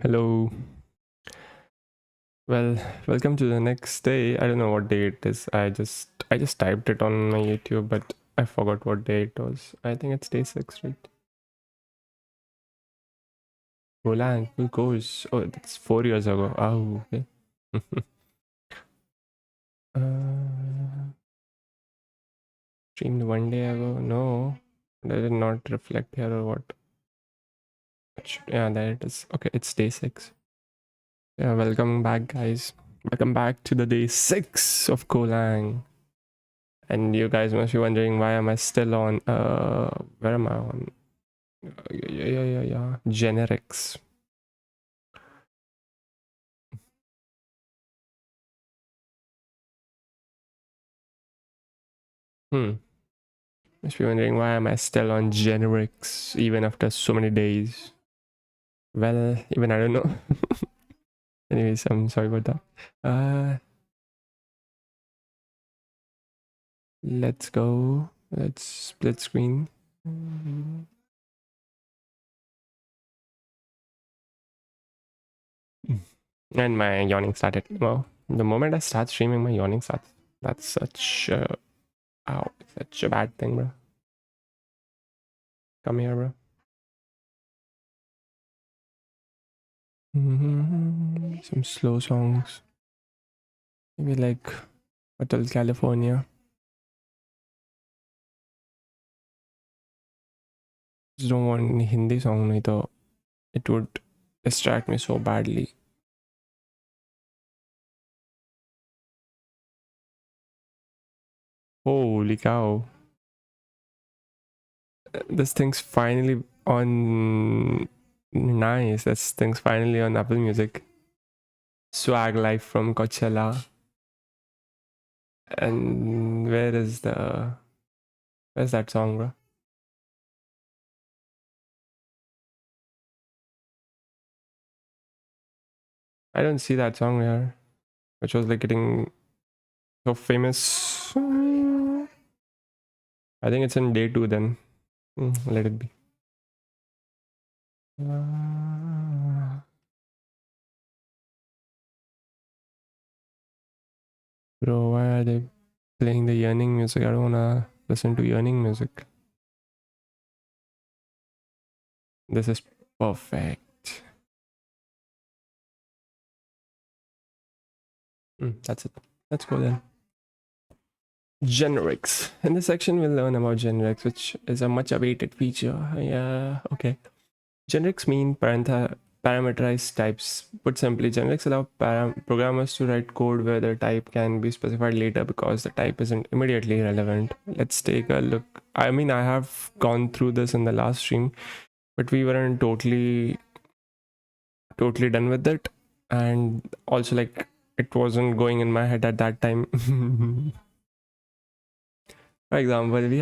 Hello. Well, welcome to the next day. I don't know what day it is. I just typed it on my YouTube, but I forgot what day it was. I think it's day 6, right? Golang, full course. Oh, that's 4 years ago. Oh, okay. uh, Streamed 1 day ago. No, does it not reflect here or what? Yeah, there it is. Okay, it's day 6. Yeah, welcome back, guys. Welcome back to the day 6 of Golang. And you guys must be wondering, why am I still on where am I on? Yeah. Generics. Must be wondering, why am I still on generics even after so many days? Well, even I don't know. Anyways, I'm sorry about that. Let's go. Let's split screen. And my yawning started. Well, the moment I start streaming, my yawning starts. That's such such a bad thing, bro. Come here, bro. Some slow songs. Maybe like Hotel California. Just don't want any Hindi song, nahi to it would distract me so badly. Holy cow. This thing's finally on. Nice. This thing's finally on Apple Music. Swag Life from Coachella. And where's that song, bro? I don't see that song here, which was like getting so famous. I think it's in day 2 then. Let it be. Bro, why are they playing the yearning music? I don't wanna listen to yearning music. This is perfect. That's it. Let's go then. Generics. In this section, we'll learn about generics, which is a much awaited feature. Yeah, okay. Generics mean parameterized types. Put simply, generics allow programmers to write code where the type can be specified later because the type isn't immediately relevant. Let's take a look. I mean, I have gone through this in the last stream, but we weren't totally done with it. And also, like, it wasn't going in my head at that time. For example, we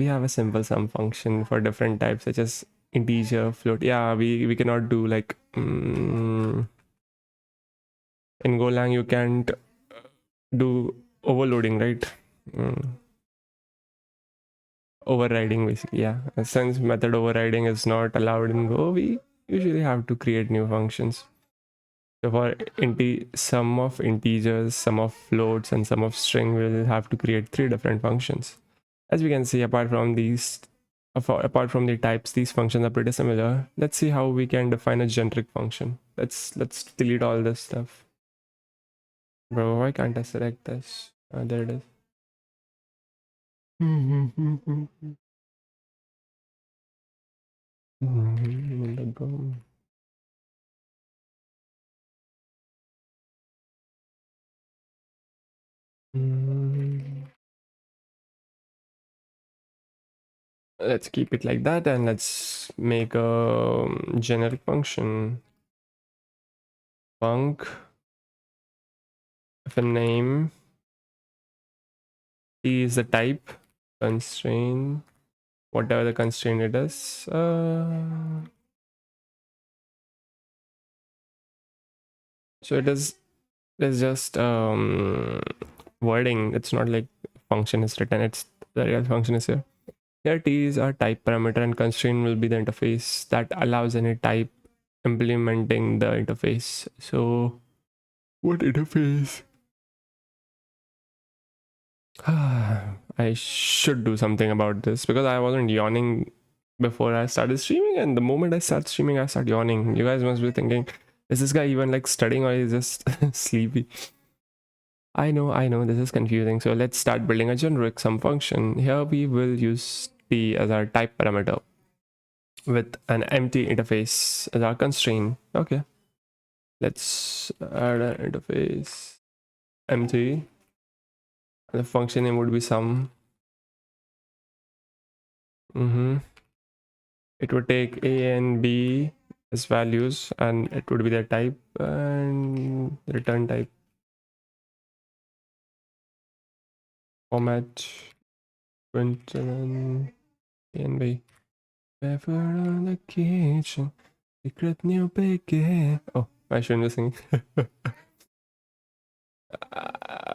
have a simple sum function for different types such as integer, float. Yeah, we cannot do like in Golang you can't do overloading, right? Overriding basically. Yeah, since method overriding is not allowed in Go, we usually have to create new functions. So for sum of integers, sum of floats, and sum of string, we'll have to create 3 different functions. As we can see, apart from the types, these functions are pretty similar. Let's see how we can define a generic function. Let's delete all this stuff. Bro, why can't I select this? There it is. Let's keep it like that and let's make a generic function. Func of a name. T is the type, constraint, whatever the constraint it is. So it's just wording. It's not like function is written, it's the real function is here. Here T is our type parameter and constraint will be the interface that allows any type implementing the interface. So what interface? I should do something about this because I wasn't yawning before I started streaming, and the moment I start streaming, I start yawning. You guys must be thinking, is this guy even like studying or is just sleepy? I know, this is confusing. So let's start building a generic sum function. Here we will use t as our type parameter with an empty interface as our constraint. Okay, let's add an interface empty. And the function name would be sum. It would take a and b as values, and it would be the type and return type. Format print and a and b. Pepper on the kitchen, secret new baking. Oh, I shouldn't be singing.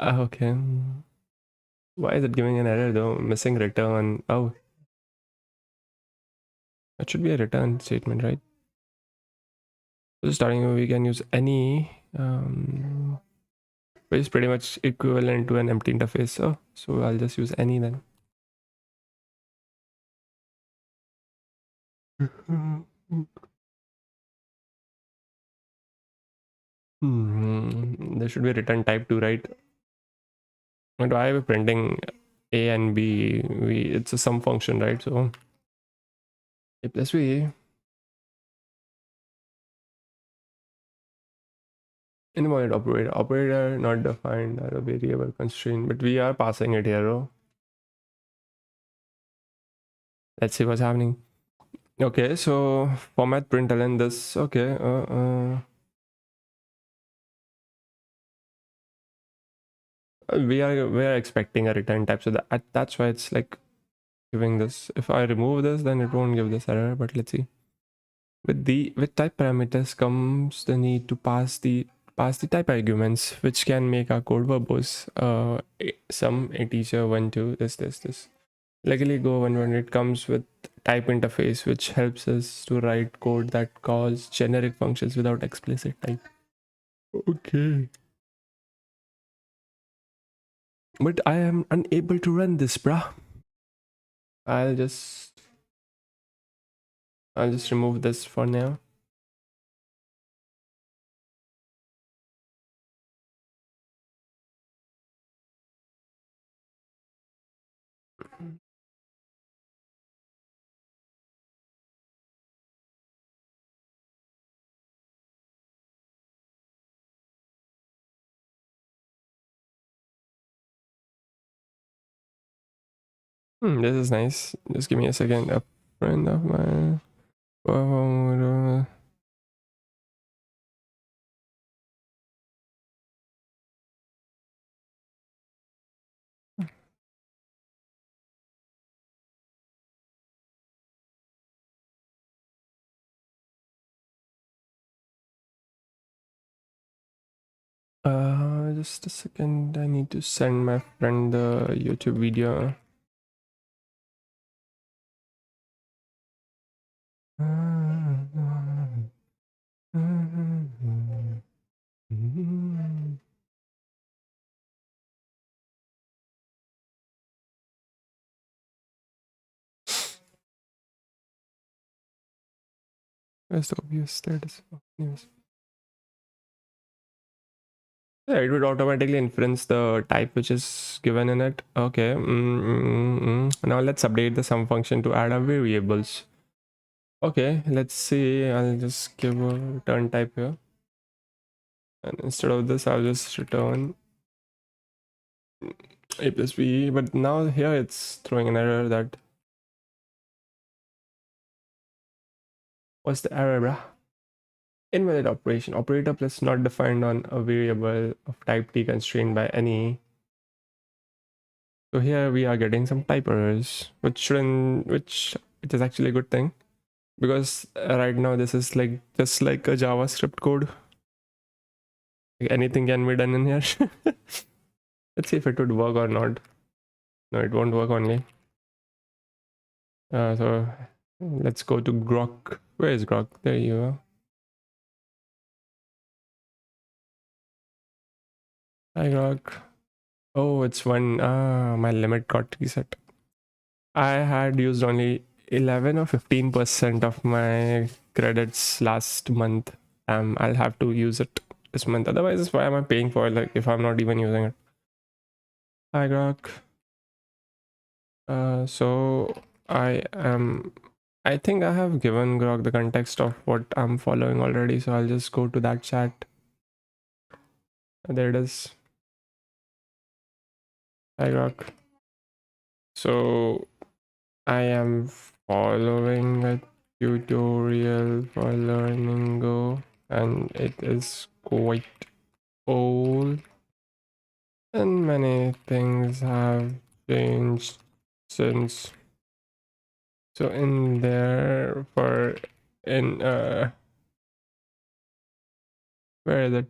Okay. Why is it giving an error though? Missing return. Oh, that should be a return statement, right? So starting, we can use any, which is pretty much equivalent to an empty interface. So I'll just use any then. There should be a return type too, right? And why are we printing a and b? It's a sum function, right? So a plus b. Invalid operator not defined as a variable constraint, but we are passing it here. Oh. Let's see what's happening. Okay, so format println this. Okay, we are expecting a return type, so that's why it's like giving this. If I remove this, then it won't give this error. But let's see. With type parameters comes the need to pass the type arguments, which can make our code verbose. Some integer 1 2 this. Luckily, Go when it comes with type interface, which helps us to write code that calls generic functions without explicit type. Okay. But I am unable to run this, bruh. I'll just remove this for now. This is nice. Just give me a second. A friend of mine. Just a second. I need to send my friend the YouTube video. Where's the obvious status of news? Yeah, it would automatically inference the type which is given in it. Okay. Now let's update the sum function to add our variables. Okay, let's see. I'll just give a return type here. And instead of this, I'll just return a plus b. But now here it's throwing an error that. What's the error, bruh? Invalid operation. Operator plus not defined on a variable of type t constrained by any. So here we are getting some type errors, which is actually a good thing, because right now this is like just like a JavaScript code. Like anything can be done in here. Let's see if it would work or not. No, it won't work only. So let's go to Grok. Where is Grok? There you are. I got. Oh, it's one. My limit got reset. I had used only 11 or 15% of my credits last month. I'll have to use it this month. Otherwise, why am I paying for it? Like, if I'm not even using it. Hi, Grok. So I am. I think I have given Grok the context of what I'm following already. So I'll just go to that chat. There it is. Hi, Grok. So I am following a tutorial for learning Go, and it is quite old, and many things have changed since. So in there for in where is it?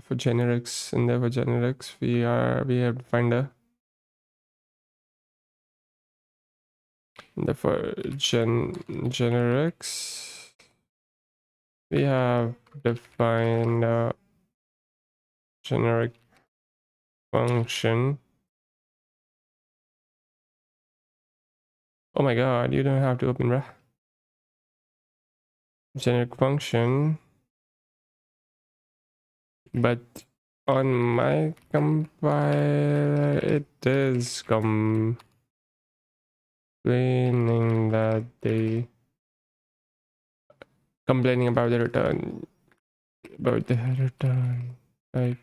For generics, in there for generics, we have to find a in the for generics we have defined a generic function. Oh my god, you don't have to open generic function, but on my compiler it is complaining about the return, like.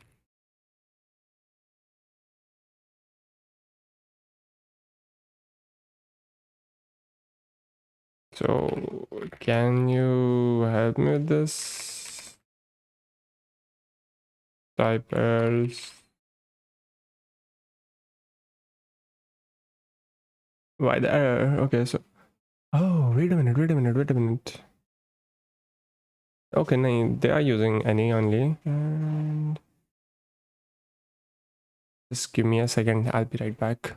So can you help me with this? Type errors. Why the error? Okay, so oh, wait a minute. Okay, no, they are using any only. And just give me a second. I'll be right back.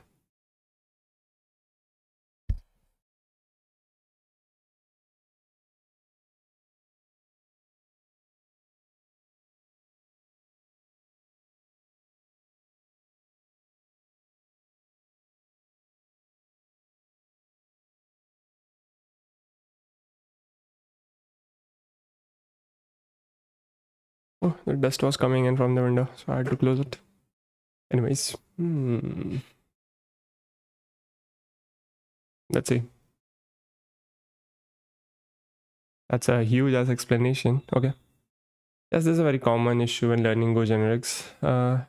Oh, the dust was coming in from the window, so I had to close it. Anyways, let's see. That's a huge ass explanation. Okay. Yes, this is a very common issue in learning Go generics.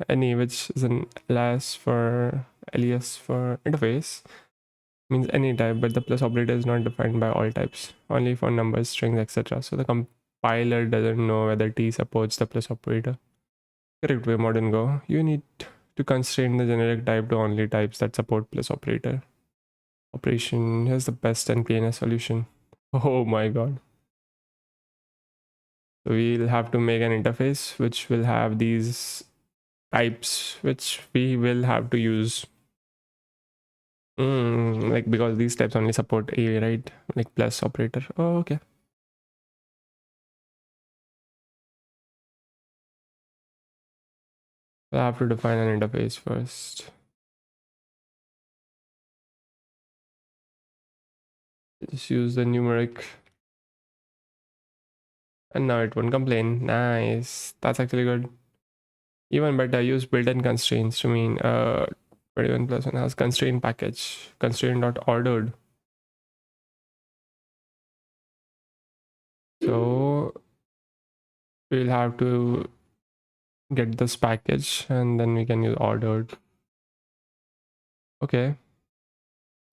Any which is an alias for interface means any type, but the plus operator is not defined by all types, only for numbers, strings, etc. So the compiler doesn't know whether T supports the plus operator. Correct way modern Go. You need to constrain the generic type to only types that support plus operator. Operation. Here's the best and cleanest solution. Oh my god. So we'll have to make an interface which will have these types which we will have to use. Like because these types only support a, right? Like plus operator. Oh, okay. I have to define an interface first. Just use the numeric. And now it won't complain. Nice. That's actually good. Even better, use built-in constraints to mean 21 plus 1 has constraint package. Constraint dot ordered. So we'll have to get this package and then we can use ordered. Okay.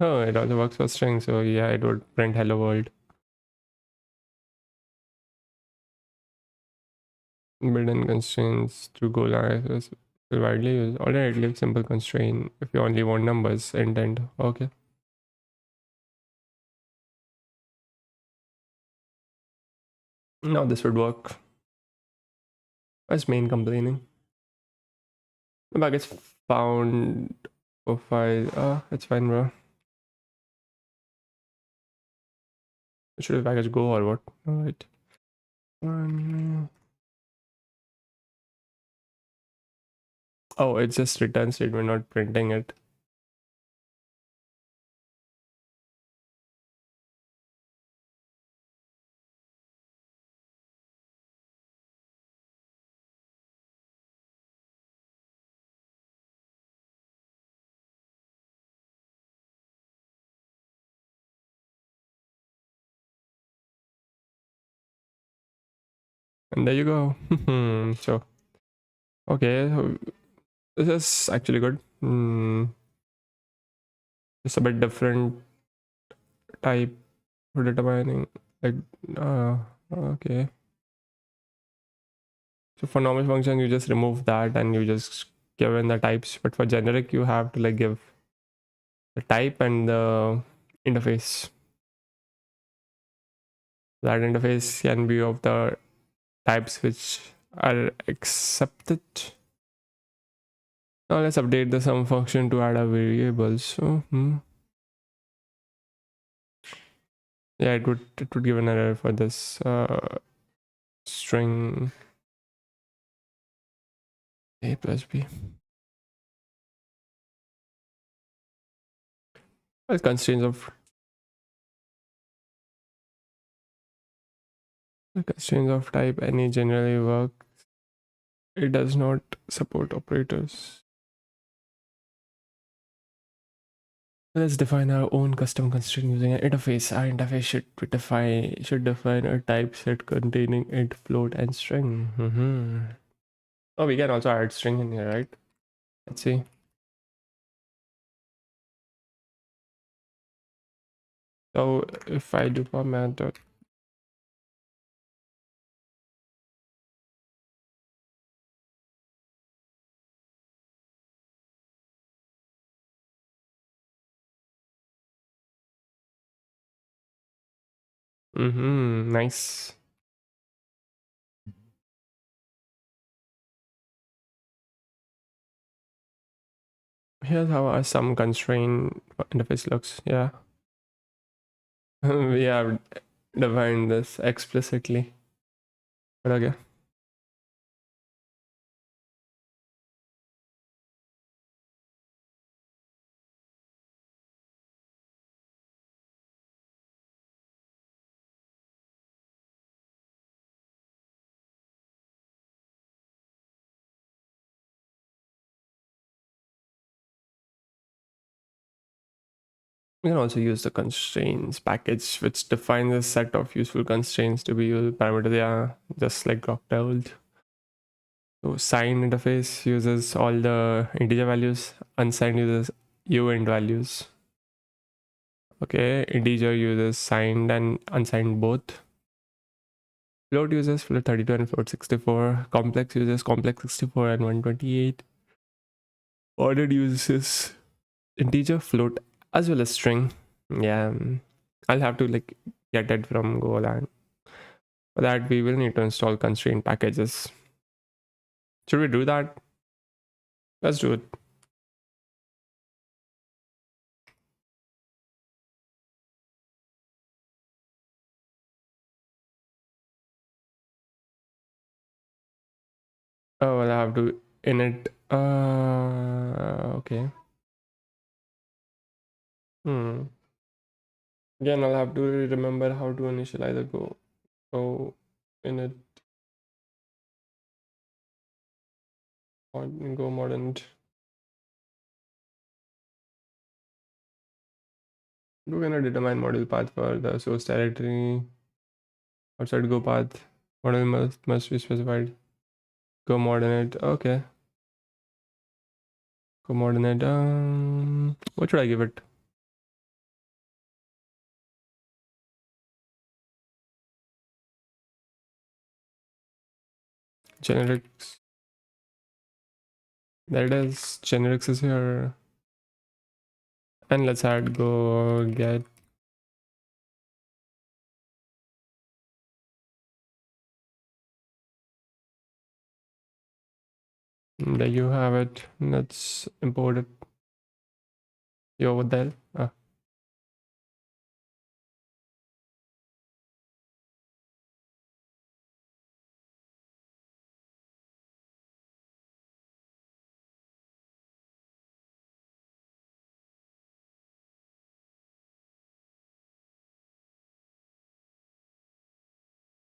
Oh, it also works for string, so yeah, it would print hello world. Built-in constraints through Golang is widely used. Alternatively, simple constraint if you only want numbers, intent. Okay. Now this would work. What's main complaining? The package found profile. It's fine, bro. Should the package go or what? Alright. Oh, it's just return statement, not printing it. And there you go. So, okay, so this is actually good. It's a bit different type for determining, like, okay. So for normal function, you just remove that and you just give in the types. But for generic, you have to like give the type and the interface. That interface can be of the types which are accepted. Now let's update the sum function to add a variable. So yeah, it would give an error for this string a plus b. Well, constraints of type any generally work. It does not support operators. Let's define our own custom constraint using an interface. Our interface should define a type set containing int, float, and string. Oh, we can also add string in here, right? Let's see. So if I do format dot nice. Here's how our sum constraint interface looks. Yeah. We have defined this explicitly. But okay. We can also use the constraints package, which defines a set of useful constraints to be used parameters. Yeah, just like Grok told. So signed interface uses all the integer values, unsigned uses uint values. Okay, integer uses signed and unsigned both. Float uses float 32 and float 64. Complex uses complex 64 and 128. Ordered uses integer, float, as well as string. Yeah, I'll have to like get it from Golang. For that, we will need to install constraint packages. Should we do that? Let's do it. Oh, I'll have to init. Okay. Again, I'll have to remember how to initialize the go. So init go modern. We're gonna determine module path for the source directory. Outside go path. Module must be specified. Go modernate. Okay. Go modernate. What should I give it? Generics. There it is. Generics is here. And let's add go get. There you have it. Let's import it. Yo, what the hell? Ah.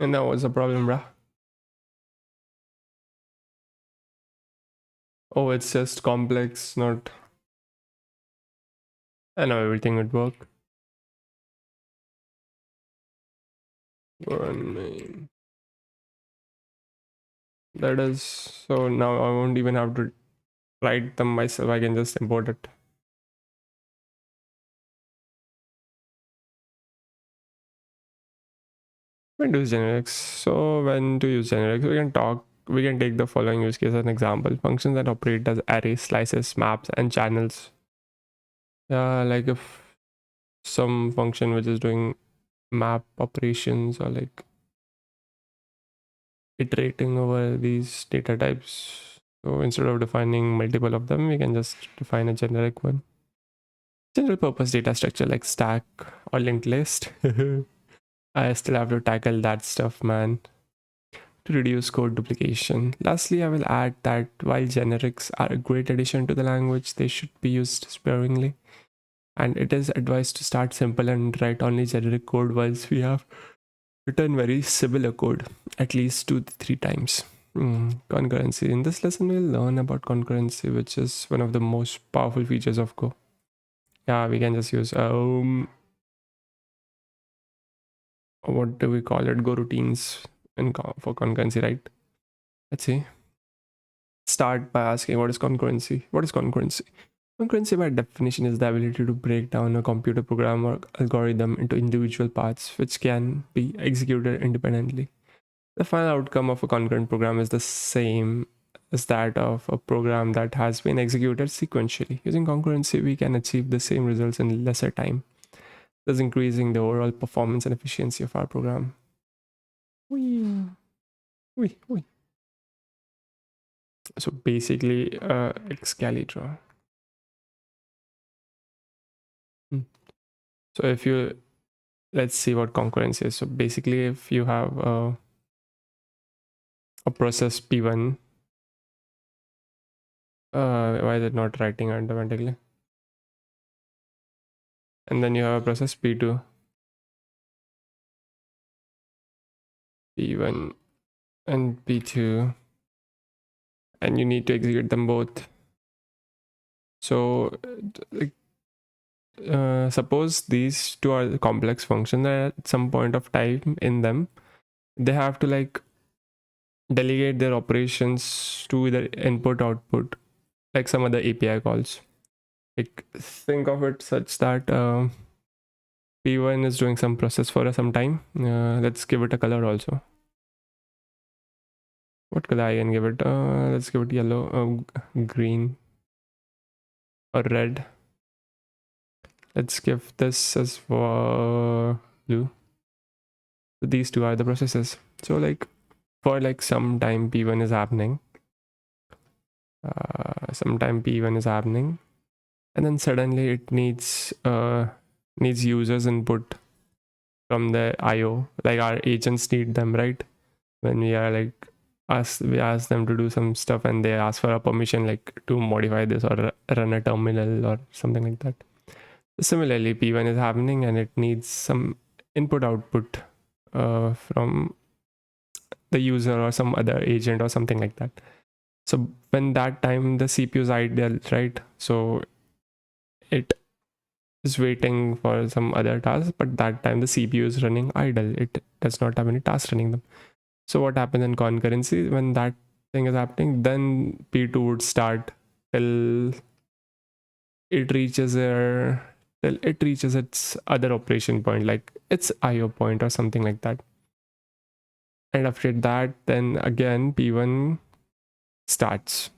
And now what's the problem, bruh? Oh, it's just complex, not. I know everything would work. One main. That is so now I won't even have to write them myself. I can just import it. When to use generics? So when to use generics, we can take the following use case as an example. Functions that operate as arrays, slices, maps, and channels. Like if some function which is doing map operations or like iterating over these data types. So instead of defining multiple of them, we can just define a generic one. General purpose data structure like stack or linked list. I still have to tackle that stuff, man, to reduce code duplication. Lastly, I will add that while generics are a great addition to the language, they should be used sparingly. And it is advised to start simple and write only generic code once we have written very similar code at least 2 to 3 times. Concurrency. In this lesson, we'll learn about concurrency, which is one of the most powerful features of Go. Yeah, we can just use what do we call it? Go routines for concurrency, right? Let's see. Start by asking what is concurrency? What is concurrency? Concurrency by definition is the ability to break down a computer program or algorithm into individual parts which can be executed independently. The final outcome of a concurrent program is the same as that of a program that has been executed sequentially. Using concurrency, we can achieve the same results in lesser time, thus increasing the overall performance and efficiency of our program. Wee. Wee, wee. So basically, Excalibur. So if you, let's see what concurrency is. So basically, if you have a process P1, why is it not writing automatically? And then you have a process P2, P1, and P2, and you need to execute them both. So suppose these two are the complex functions, and at some point of time in them, they have to like delegate their operations to the input output, like some other API calls. Like think of it such that P1 is doing some process for some time. Let's give it a color also. What color I can give it? Let's give it yellow, green, or red. Let's give this as blue. So these two are the processes. So like for like some time P1 is happening. Sometime P1 is happening, and then suddenly it needs users input from the IO. Like our agents need them, right? When we are like we ask them to do some stuff, and they ask for a permission like to modify this or run a terminal or something like that. Similarly, P1 is happening and it needs some input output from the user or some other agent or something like that. So when that time the CPU is idle, right? So it is waiting for some other task, but that time the CPU is running idle. It does not have any tasks running them. So what happens in concurrency when that thing is happening? Then P2 would start till it reaches its other operation point, like its IO point or something like that. And after that, then again P1 starts.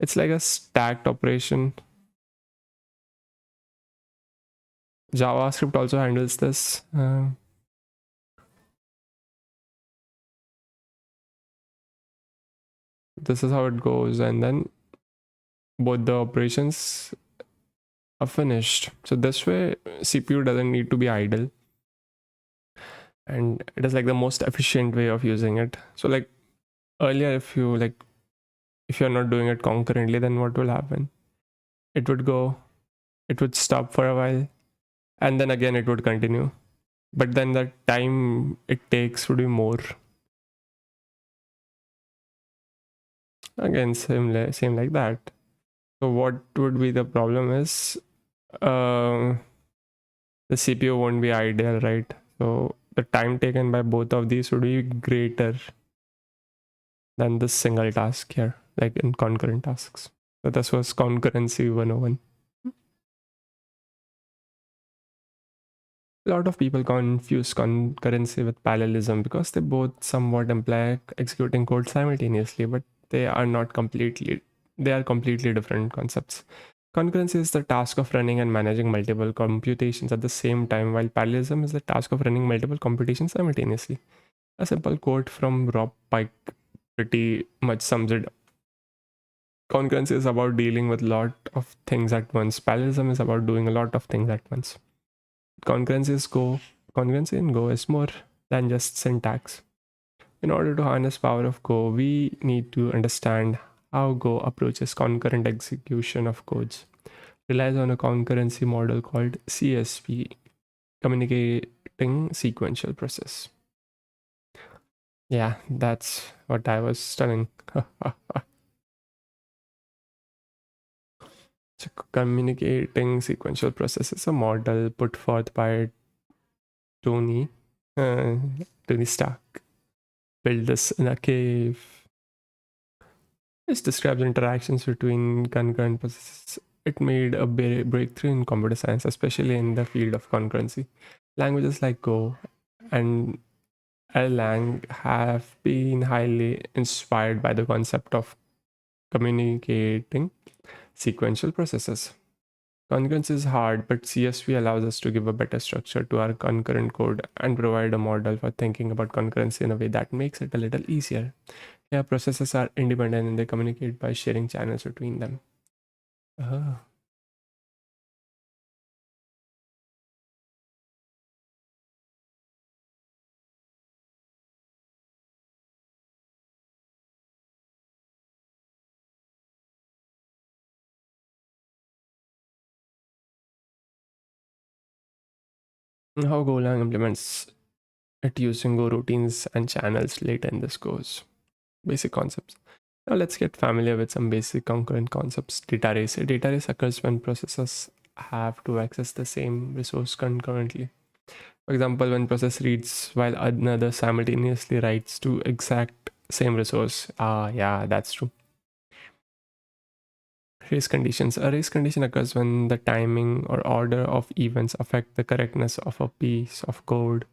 It's like a stacked operation. JavaScript also handles this. This is how it goes, and then both the operations are finished. So this way CPU doesn't need to be idle, and it is like the most efficient way of using it. So like earlier, if you're not doing it concurrently, then what will happen? It would stop for a while, and then again it would continue. but then the time it takes would be more. Again, same like that. So what would be the problem is, the CPU won't be ideal, right? So the time taken by both of these would be greater than the single task here, like in concurrent tasks. So this was concurrency 101. A lot of people confuse concurrency with parallelism because they both somewhat imply executing code simultaneously, but they are not completely, they are completely different concepts. Concurrency is the task of running and managing multiple computations at the same time, while parallelism is the task of running multiple computations simultaneously. A simple quote from Rob Pike pretty much sums it up. Concurrency is about dealing with a lot of things at once. Parallelism is about doing a lot of things at once. Concurrency in Go is more than just syntax. In order to harness power of Go, we need to understand how Go approaches concurrent execution of codes. It relies on a concurrency model called CSP, communicating sequential process. Yeah, that's what I was telling. So communicating sequential process is a model put forth by Tony, Tony Stark. Built this in a cave. This describes interactions between concurrent processes. It made a breakthrough in computer science, especially in the field of concurrency. Languages like Go and Erlang have been highly inspired by the concept of communicating sequential processes. Concurrency is hard, but CSV allows us to give a better structure to our concurrent code and provide a model for thinking about concurrency in a way that makes it a little easier. Here, processes are independent and they communicate by sharing channels between them. Oh. How Golang implements it using Go routines and channels later in this course. Basic concepts. Now let's get familiar with some basic concurrent concepts. Data race. A data race occurs when processes have to access the same resource concurrently. For example, when process reads while another simultaneously writes to exact same resource. Yeah, that's true. Race conditions. A race condition occurs when the timing or order of events affect the correctness of a piece of code.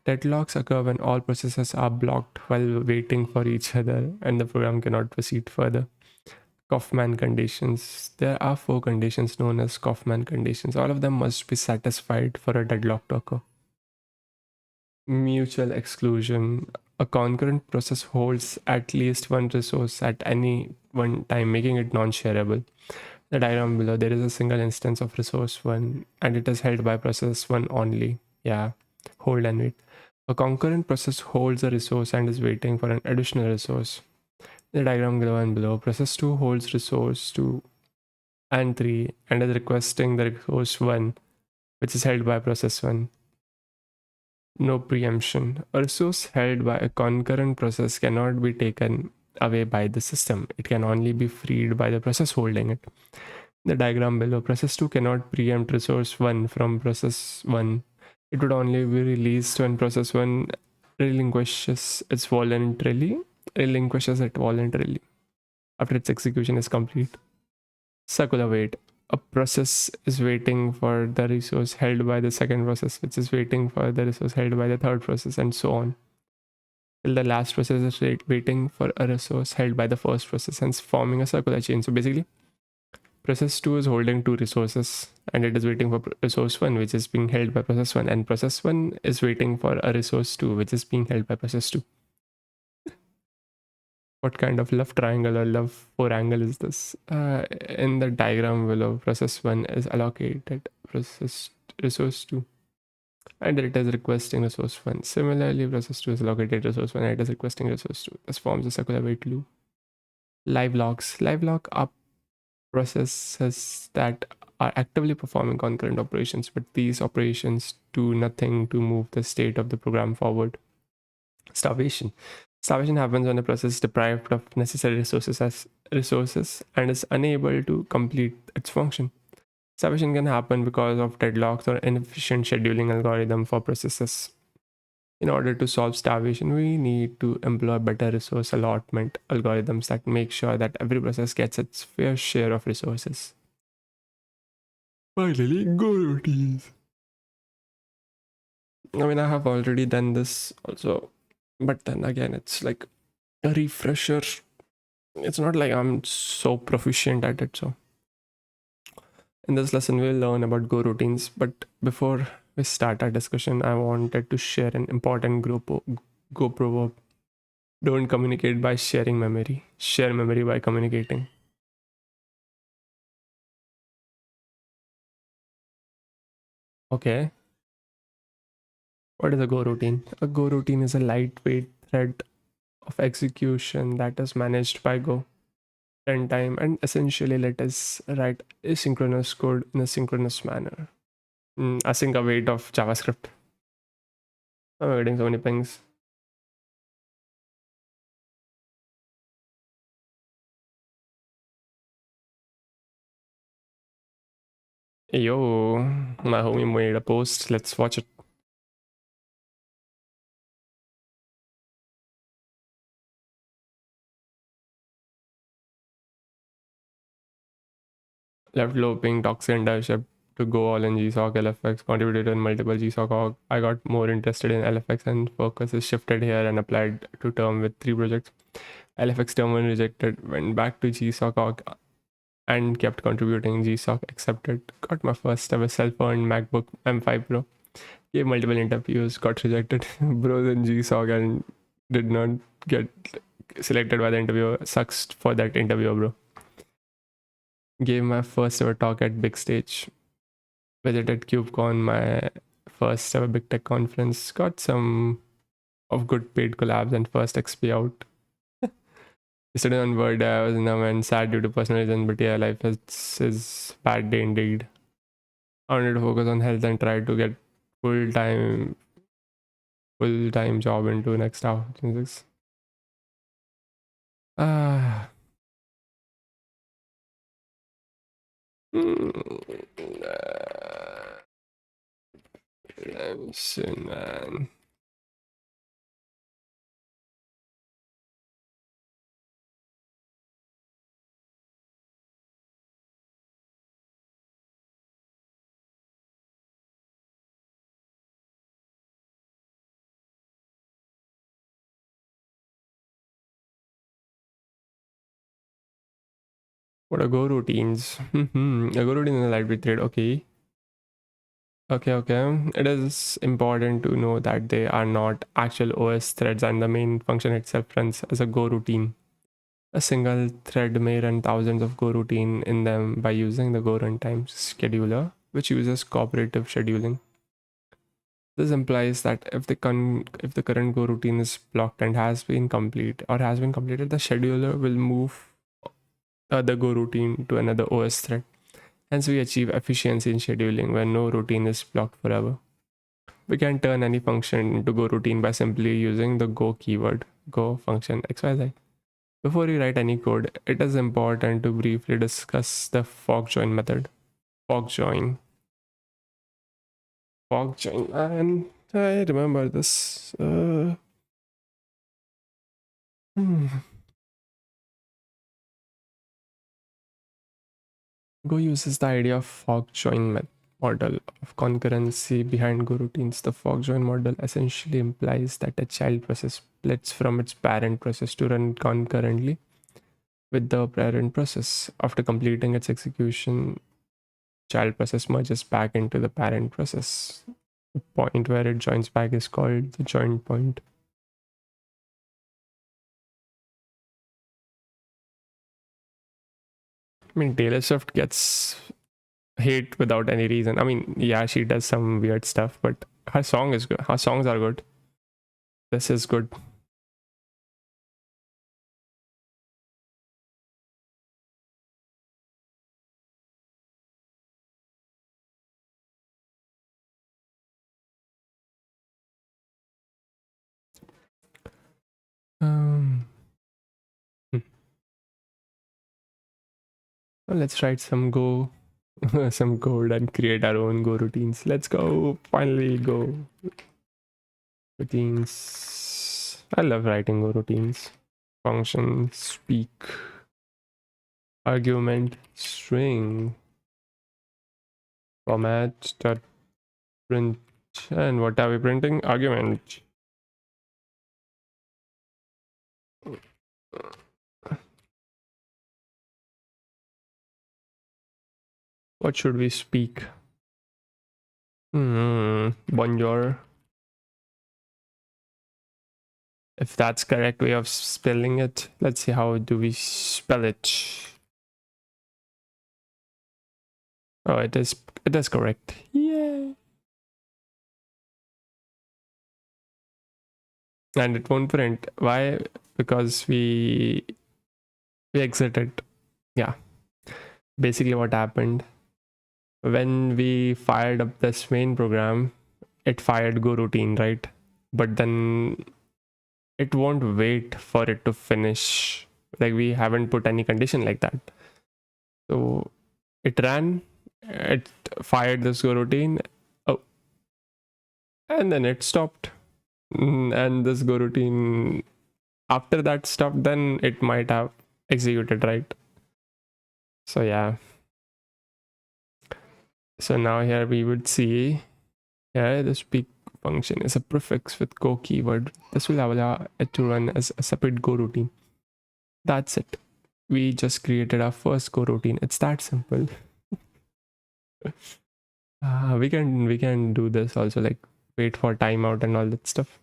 Deadlocks occur when all processes are blocked while waiting for each other and the program cannot proceed further. Kaufman conditions. There are 4 conditions known as Kaufman conditions. All of them must be satisfied for a deadlock to occur. Mutual exclusion. A concurrent process holds at least one resource at any one time, making it non-shareable. The diagram below, there is a single instance of resource 1 and it is held by process 1 only. Yeah, hold and wait. A concurrent process holds a resource and is waiting for an additional resource. The diagram below and below, process 2 holds resource 2 and 3 and is requesting the resource 1, which is held by process 1. No preemption. A resource held by a concurrent process cannot be taken away by the system. It can only be freed by the process holding it. The diagram below, process 2 cannot preempt resource 1 from process 1. It would only be released when process 1 relinquishes it voluntarily after its execution is complete. Circular wait. A process is waiting for the resource held by the second process, which is waiting for the resource held by the third process, and so on. Till the last process is waiting for a resource held by the first process, hence forming a circular chain. So basically, process 2 is holding 2 resources and it is waiting for resource 1, which is being held by process 1, and process 1 is waiting for a resource 2, which is being held by process 2. What kind of love triangle or love 4 angle is this? In the diagram below, process 1 is allocated process resource 2 and it is requesting resource 1. Similarly, process 2 is allocated resource 1 and it is requesting resource 2. This forms a circular wait loop. Live locks. Live lock are processes that are actively performing concurrent operations, but these operations do nothing to move the state of the program forward. Starvation. Starvation happens when a process is deprived of necessary resources and is unable to complete its function. Starvation can happen because of deadlocks or inefficient scheduling algorithm for processes. In order to solve starvation, we need to employ better resource allotment algorithms that make sure that every process gets its fair share of resources. Finally, go routines. I mean, I have already done this also, but then again, it's like a refresher. It's not like I'm so proficient at it. So, in this lesson, we'll learn about Go routines. But before we start our discussion, I wanted to share an important Go proverb. Don't communicate by sharing memory, share memory by communicating. Okay, what is a Go routine? A Go routine is a lightweight thread of execution that is managed by Go runtime and essentially let us write asynchronous code in a synchronous manner. Async await of JavaScript. I'm getting so many pings. Yo, my homie made a post. Let's watch it. Left looping, toxic internship to go all in GSOC, LFX, contributed in multiple GSOC org. I got more interested in LFX and focus is shifted here and applied to term with 3 projects. LFX term 1 rejected, went back to GSOC org and kept contributing. GSOC accepted. Got my first ever self-earned MacBook M5 Pro. Gave multiple interviews, got rejected. Bros in GSOC and did not get selected by the interviewer. Sucks for that interviewer, bro. Gave my first ever talk at Big Stage. Visited KubeCon, my first ever big tech conference. Got some of good paid collabs and first XP out. Yesterday on Word, I was numb and sad due to personal reasons, but yeah, life is bad day indeed. I wanted to focus on health and try to get full time job into next half. Ah. Soon, man. What are Go routines? A Go routine in the library thread. Okay. Okay. It is important to know that they are not actual OS threads and the main function itself runs as a Go routine. A single thread may run thousands of Go routine in them by using the Go runtime scheduler, which uses cooperative scheduling. This implies that if the current Go routine is blocked and has been completed, the scheduler will move the Go routine to another OS thread. Hence, we achieve efficiency in scheduling when no routine is blocked forever. We can turn any function into Go routine by simply using the Go keyword, Go function XYZ. Before you write any code, it is important to briefly discuss the fork join method. Fork join. And I remember this. Go uses the idea of fork join model of concurrency behind Go routines. The fork join model essentially implies that a child process splits from its parent process to run concurrently with the parent process. After completing its execution, child process merges back into the parent process. The point where it joins back is called the join point. I mean, Taylor Swift gets hate without any reason. I mean, yeah, she does some weird stuff, but her song is good. Her songs are good. This is good. Um, hmm. Well, let's write some Go, some code and create our own Go routines. Let's go. Finally, Go routines. I love writing Go routines. Function, speak, argument, string, format, dot print, and what are we printing? Argument. What should we speak? Bonjour. If that's correct way of spelling it, let's see how do we spell it. Oh, it is correct. Yay! And it won't print. Why? Because we exited. Yeah. Basically what happened when we fired up this main program, it fired go routine, right? But then it won't wait for it to finish. Like we haven't put any condition like that. So it ran, it fired this go routine, oh, and then it stopped. And this go routine after that stopped, then it might have executed, right? So yeah. So now here we would see here the speak function is a prefix with go keyword. This will allow it to run as a separate go routine. That's it. We just created our first go routine. It's that simple. We can do this also, like wait for timeout and all that stuff.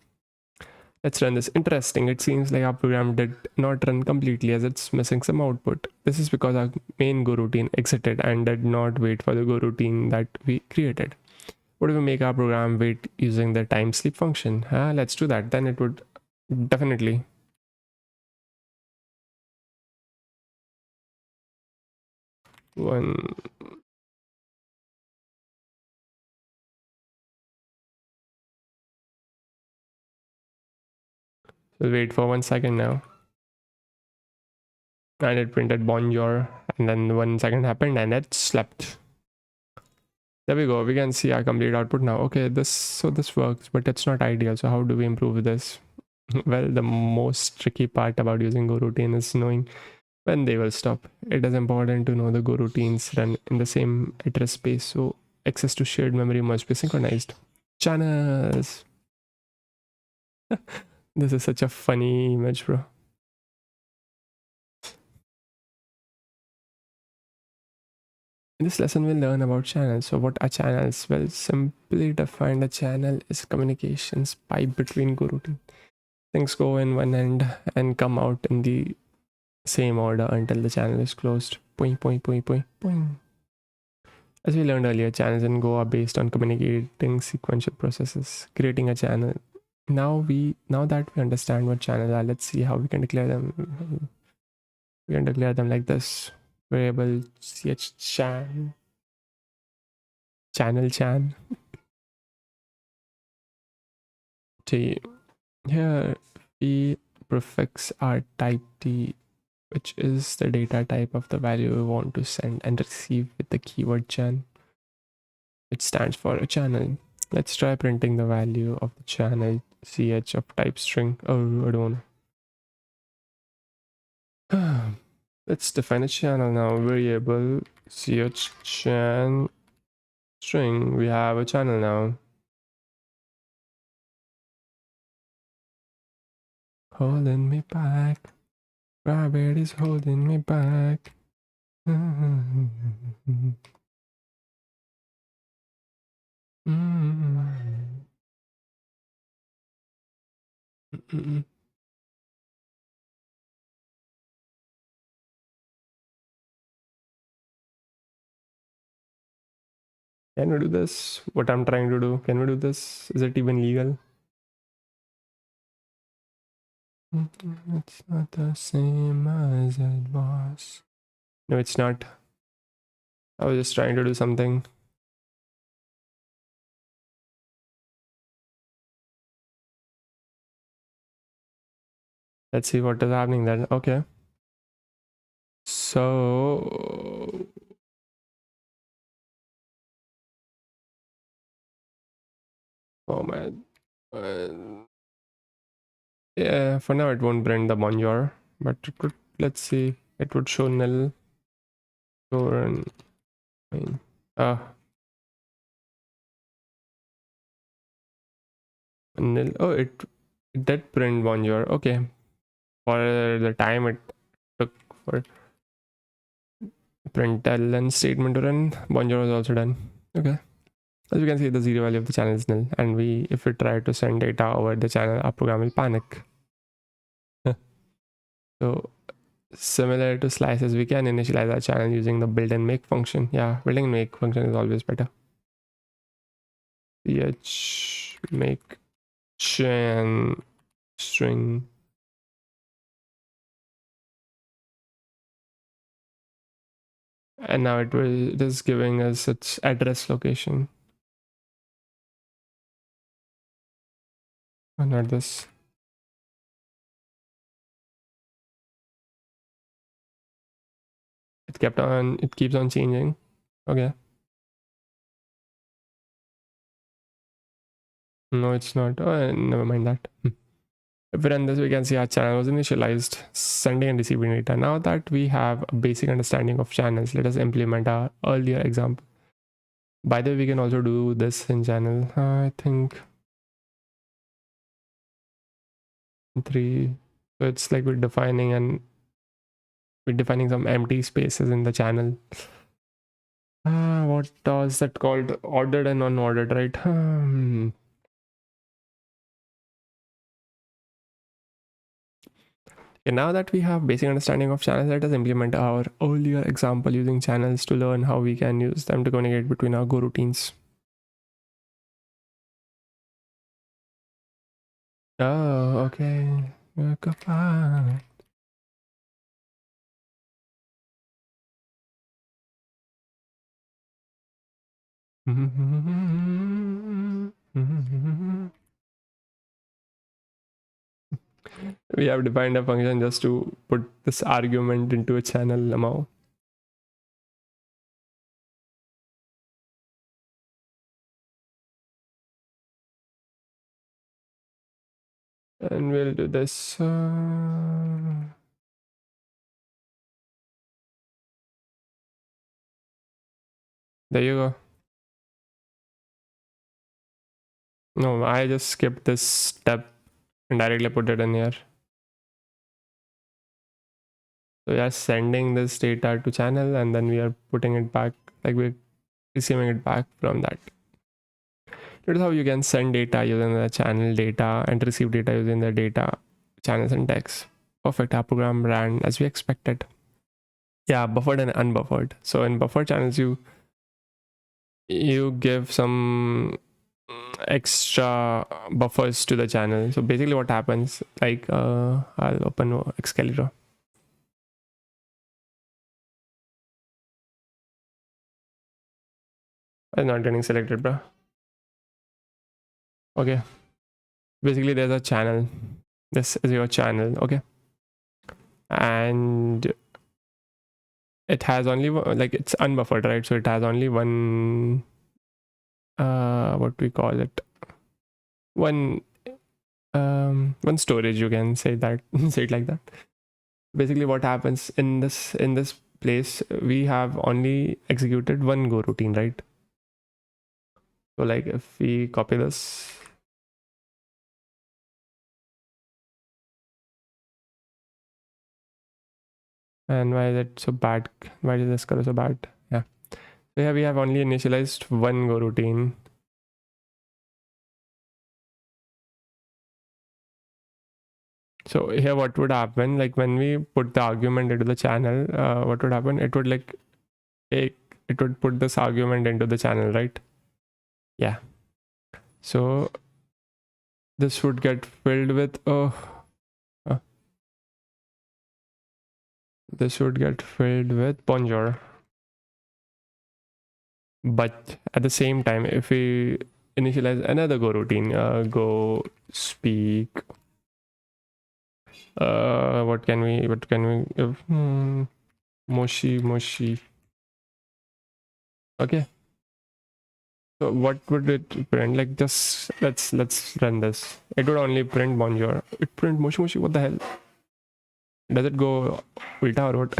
Let's run this. Interesting. It seems like our program did not run completely as it's missing some output. This is because our main go routine exited and did not wait for the go routine that we created. What if we make our program wait using the time sleep function? Let's do that. Then it would definitely. One. We'll wait for 1 second now. And it printed bonjour. And then 1 second happened and it slept. There we go. We can see our complete output now. Okay, this works, but it's not ideal. So how do we improve this? Well, the most tricky part about using Go routine is knowing when they will stop. It is important to know the Go routines run in the same address space, so access to shared memory must be synchronized. Channels. This is such a funny image, bro. In this lesson, we'll learn about channels. So, what are channels? Well, simply defined, a channel is communications pipe between Go routine. Things go in one end and come out in the same order until the channel is closed. Point, point, point, point, point. As we learned earlier, channels in Go are based on communicating sequential processes, creating a channel. Now that we understand what channels are, let's see how we can declare them. We can declare them like this: variable chchan, channel chan. T. Here we prefix our type T, which is the data type of the value we want to send and receive with the keyword chan. It stands for a channel. Let's try printing the value of the channel ch of type string. Oh, I don't know. Let's define a channel now. Variable ch chan string. We have a channel now. Holding me back. Rabbit is holding me back. Can we do this? What I'm trying to do? Can we do this? Is it even legal? It's not the same as it was. No, it's not. I was just trying to do something. Let's see what is happening then. Okay. So oh man. Yeah, for now it won't print the bonjour, but it would, let's see, it would show nil or I mean, nil. Oh, it did print bonjour. Okay, for the time it took for println statement to run, bonjour was also done. Okay, as you can see, the zero value of the channel is nil, and if we try to send data over the channel, our program will panic. So similar to slices, we can initialize our channel using the build and make function. Yeah, building and make function is always better. Ch make chan string, and now it is giving us its address location. Oh, not this. It keeps on changing. Okay. No, it's not. Oh, never mind that. If we run this, we can see our channel was initialized, sending and receiving data. Now that we have a basic understanding of channels, let us implement our earlier example. By the way, we can also do this in channel. I think 3. So it's like we're defining some empty spaces in the channel. What was that called? Ordered and unordered, right? Okay, now that we have basic understanding of channels, let us implement our earlier example using channels to learn how we can use them to communicate between our Go routines. Oh, okay. We have defined a function just to put this argument into a channel amount. And we'll do this. There you go. No, I just skipped this step and directly put it in here. So we are sending this data to channel and then we are putting it back, like we're receiving it back from that. That is how you can send data using the channel data and receive data using the data channel syntax. Perfect, our program ran as we expected. Yeah, buffered and unbuffered. So in buffer channels, you give some extra buffers to the channel. So basically what happens, like I'll open Excalibur. It's not getting selected, bro. Okay, basically there's a channel. This is your channel. Okay, and it has only like it's unbuffered, right? So it has only one what we call it, one storage, you can say that. Say it like that. Basically what happens in this place, we have only executed one Go routine, right? So like if we copy this, and why is it so bad? Why is this color so bad? Yeah, so here we have only initialized one Go routine. So here what would happen, like when we put the argument into the channel, what would happen? It would like it would put this argument into the channel, right? Yeah, so this would get filled with this would get filled with bonjour. But at the same time, if we initialize another Go routine, go speak What can we give? Moshi. Okay. So what would it print? Like, just let's run this. It would only print bonjour. It print moshi. What the hell? Does it go ulta or what?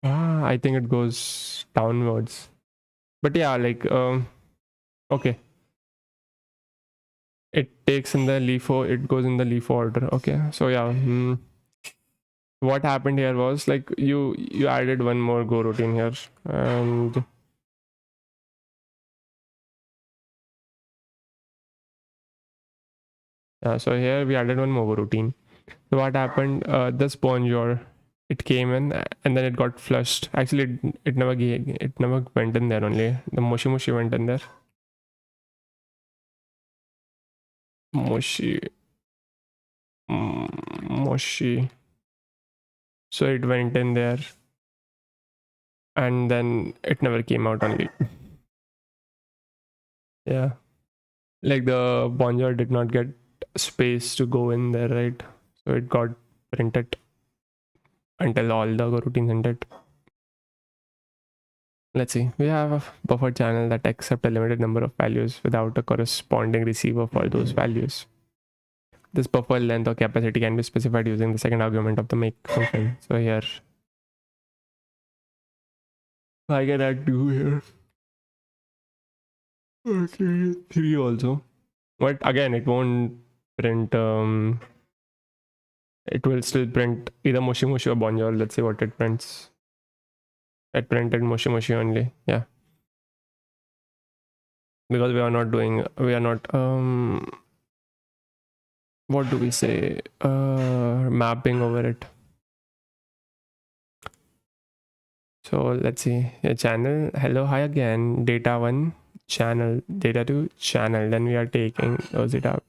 I think it goes downwards. But yeah, like okay. It takes in the it goes in the leaf order. Okay. So yeah. What happened here was like you added one more go routine here, and yeah, so here we added one more routine. So what happened? This bonjour, it came in and then it got flushed. Actually, it never went in there. Only the moshi went in there. Moshi, moshi. So it went in there, and then it never came out. Only yeah, like the bonjour did not get space to go in there, right? So it got printed until all the routines ended. Let's see, we have a buffer channel that accepts a limited number of values without a corresponding receiver for those values. This buffer length or capacity can be specified using the second argument of the make function. So here, I can add 2 here. Okay, 3 also. But again, it won't print, it will still print either moshi or bonjour. Let's see what it prints. It printed moshi only. Yeah. Because we are not what do we say, mapping over it. So let's see, a channel, hello, hi again, data 1 channel, data 2 channel, then we are taking those data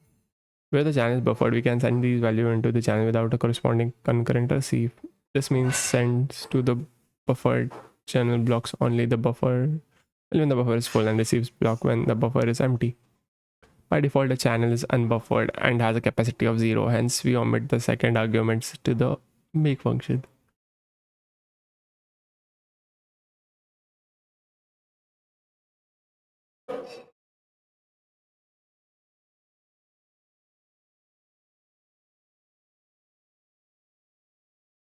where the channel is buffered. We can send these value into the channel without a corresponding concurrent receive. This means sends to the buffered channel blocks only the buffer when the buffer is full, and receives block when the buffer is empty. By default, the channel is unbuffered and has a capacity of 0. Hence, we omit the second arguments to the make function.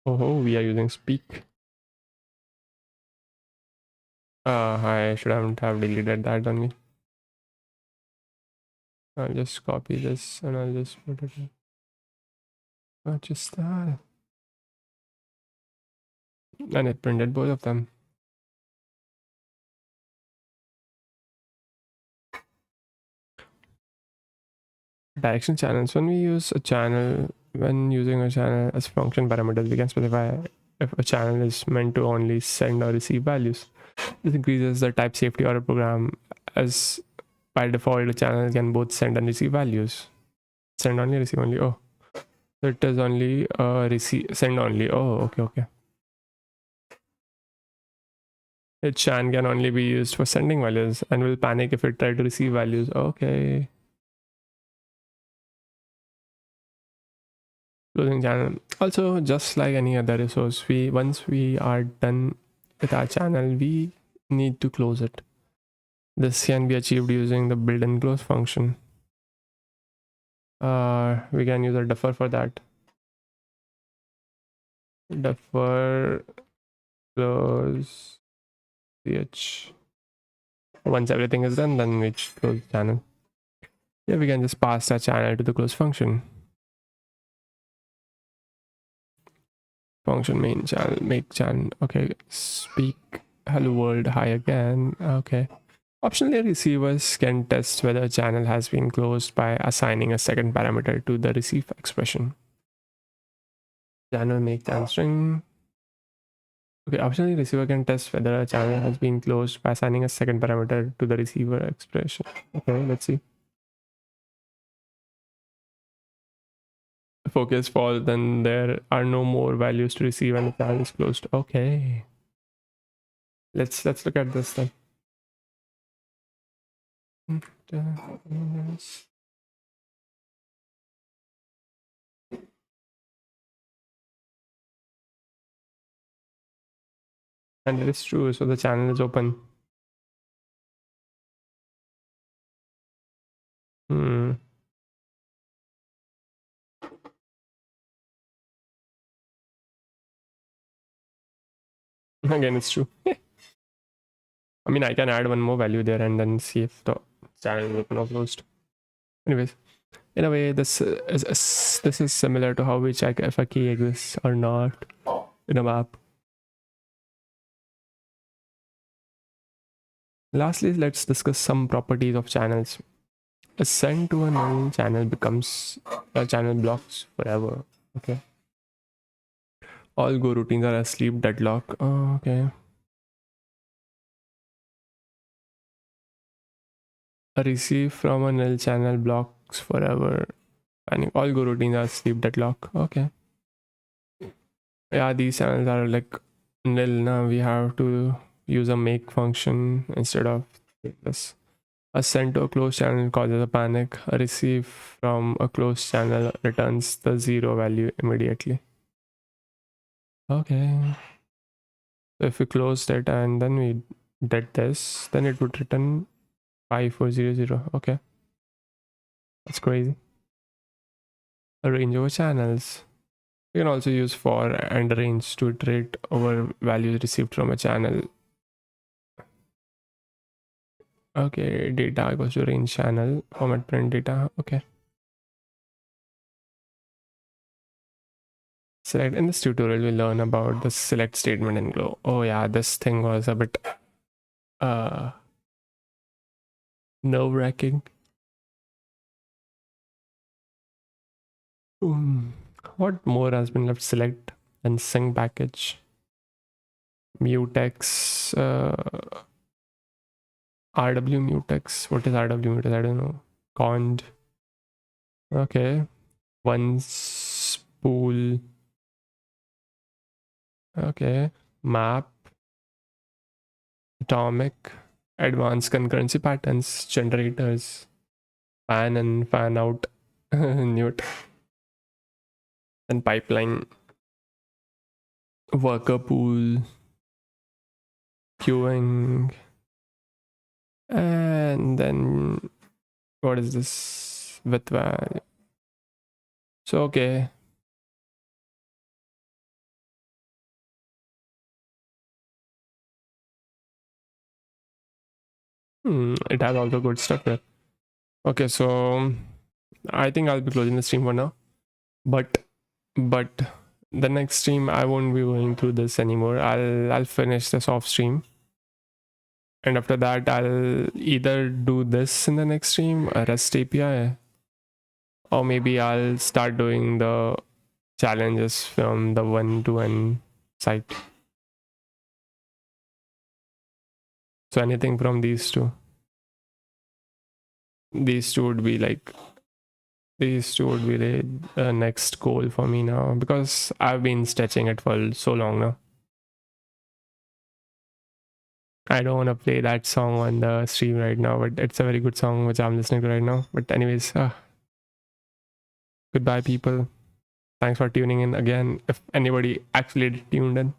Oh, we are using speak. I should have deleted that only. I'll just copy this and I'll just put it in. Just that. And it printed both of them. Direction channels. When using a channel as function parameters, we can specify if a channel is meant to only send or receive values. This increases the type safety of a program, as by default the channel can both send and receive values. Send only, receive only. Oh, so it is only send only. Oh, okay. Its chan can only be used for sending values and will panic if it try to receive values. Okay. Closing channel. Also, just like any other resource, once we are done with our channel, we need to close it. This can be achieved using the build and close function. We can use a defer for that. Defer close ch. Once everything is done, then we close the channel. Yeah, we can just pass the channel to the close function. Function main channel, make channel. Okay, speak hello world, hi again. Okay. Optionally, receivers can test whether a channel has been closed by assigning a second parameter to the receive expression. Channel make channel string. Okay, optionally, receiver can test whether a channel has been closed by assigning a second parameter to the receiver expression. Okay, let's see. If OK is false, then there are no more values to receive and the channel is closed. Okay. Let's look at this then. And it is true, so the channel is open. Hmm. Again, it's true. I mean, I can add one more value there and then see if the channel is open or closed. Anyways, in a way, this is similar to how we check if a key exists or not in a map. Lastly, let's discuss some properties of channels. A send to a null channel becomes a channel blocks forever. Okay. All go routines are asleep deadlock. Oh, okay. A receive from a null channel blocks forever. And all go routines are asleep deadlock. Okay. Yeah, these channels are like nil now. We have to use a make function instead of this. A send to a closed channel causes a panic. A receive from a closed channel returns the zero value immediately. Okay. So if we closed it and then we did this, then it would return 5400. Okay. That's crazy. A range over channels. You can also use for and range to iterate over values received from a channel. Okay, data equals to range channel, format print data. Okay. Select. In this tutorial, we'll learn about the select statement in Glow. Oh yeah, this thing was a bit uh nerve-wracking. What more has been left? Select and sync package. Mutex, RW mutex. What is RW mutex? I don't know. Cond. Okay. One spool. Okay. Map. Atomic. Advanced concurrency patterns. Generators. Fan and fan out. Newt. And pipeline. Worker pool. Queuing. And then what is this? With value. So okay. It has also good stuff here. Okay, so I think I'll be closing the stream for now. But the next stream I won't be going through this anymore. I'll finish this off stream. And after that I'll either do this in the next stream, a REST API, or maybe I'll start doing the challenges from the 1-to-1 site. So anything from these two. These two would be the next goal for me now, because I've been stretching it for so long now. I don't want to play that song on the stream right now, but it's a very good song which I'm listening to right now. But anyways, goodbye people. Thanks for tuning in again, if anybody actually tuned in.